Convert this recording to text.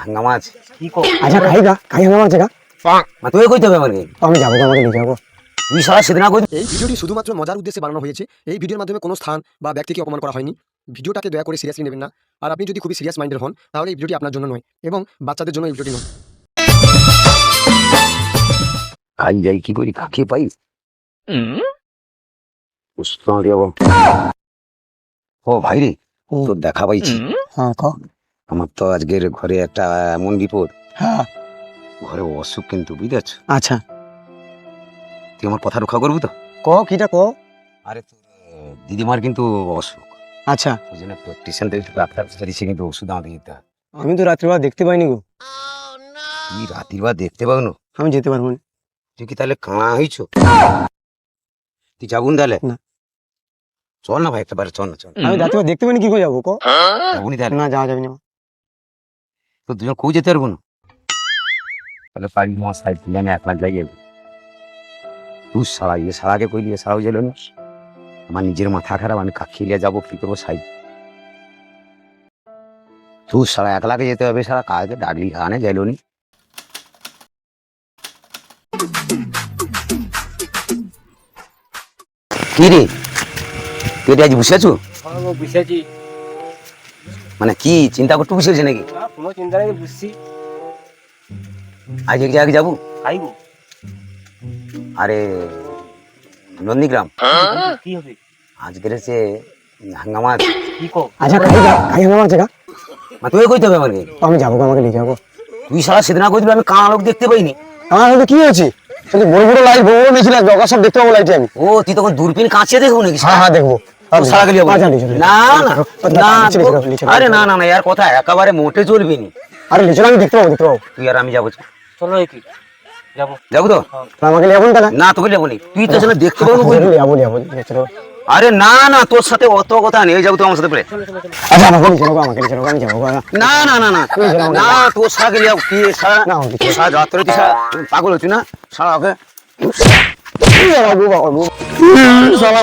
হাঙ্গামা আছে। কি কো? আচ্ছা খাই হাঙ্গামা আছে তুই কইতে হবে আমাকে, আমি যাবো আমাকে নিয়ে যাবো। তুই সারা সেদিন কই। এই ভিডিওটি শুধুমাত্র মজার উদ্দেশ্যে বানানো হয়েছে। এই ভিডিওর মাধ্যমে কোনো স্থান বা ব্যক্তিকে অপমান করা হয়নি। ভিডিওটাকে দয়া করে সিরিয়াসলি নেবেন না। আর আপনি যদি খুবই সিরিয়াস মাইন্ডের হন তাহলে এই ভিডিওটি আপনার জন্য নয় এবং বাচ্চাদের জন্য এই ভিডিওটি নয়। খাই যাই কি করি, কাকে পাই ও ভাই রে, তোর দেখা পাইছি। হ্যাঁ ক। আমার তো আজকের ঘরে একটা এমন বিপদ, হ্যাঁ ঘরে অসুখ কিন্তু বুঝতে। আচ্ছা তুই আমার কথা রক্ষা করবি তো? ক কিটা ক। আরে তোর দিদিমার কিন্তু অসুখ, আচ্ছা ওই জন্য প্রেসক্রিপশন ডাক্তার দিচ্ছে, কিন্তু ওষুধ আমাকে দিতে হবে। আমি তো রাত্রিবেলা দেখতে পাইনি গো। তুই রাতির বা দেখতে পাবো না? আমি যেতে পারবো না। তুই কি তাহলে কানা হয়েছ? তুই যাবুন তাহলে? না। চল না ভাই, একটাবার চল না, চল। আমি রাত্রিবেলা দেখতে পাইনি কি করে যাবো ক। যাবুনি তাহলে? না যাওয়া যাবে না। তো দুজন কই যেতে পারবো না? তাহলে পারি তোমার সাইড থেকে আমি একলা যাই যাবো। তুই সারা ইয়ে সারাকে কই দিয়ে সারাও গেল না। আমার নিজের মাথা খারাপ, আমি কাকিয়ে যাবো কি করবো সাইড। তুই সারা একলাকে যেতে হবে, সারা কাজে ডাকলি খানে যাইল নি। কি রে, তুই আজ বসে আছো? বুঝেছি। মানে কি চিন্তা করতে বসেছে নাকি? কোনো চিন্তা নেই, বুঝছি। আজ এক জায়গায় যাবো। খাইবো? আরে নন্দীগ্রাম কি হবে? আজকের হচ্ছে হাঙ্গামা আছে। কি কো? আচ্ছা খাই হাঙ্গামা আছে তুই কইতে হবে আমাকে, আমি যাবো আমাকে নিয়ে যাবো। তুই সারা সেদিন কই দিবি, আমি কানা লোক দেখতে পাইনি। আমার মধ্যে কি হয়েছে? শুধু বড় বড় লাইট বড় বড় নিয়েছিল, জগা সব দেখতে পাবো লাইটে আমি। ও তুই তখন দূরবীন কাঁচিয়ে দেখবো নাকি? হ্যাঁ দেখবো। সারা গেলি আচ্ছা, নিচে, না না নিচে, আরে না না না ইয়ার কথা একেবারে মোটে চলবি নি। আরে নিচে আমি দেখতে পাবো তুই আর আমি যাবো, চলো কি যাবো? যাবো তো? আমাকে নিয়ে যাবো তাহলে। না তোকে যাবো নি, তুই তো সেটা দেখতে পাবো। যাবো। আরে না না, তোর সাথে অত কথা নেই, যাবো তো আমার সাথে পরে। আচ্ছা আমাকে নিচে যাবো, আমাকে নিচে যাবো, আমি যাবো। না না না না না, তোর সারা গেলে কি সারা সারা যাত্রা তুই সারা পাগল হচ্ছি না সারা ওকে। সালা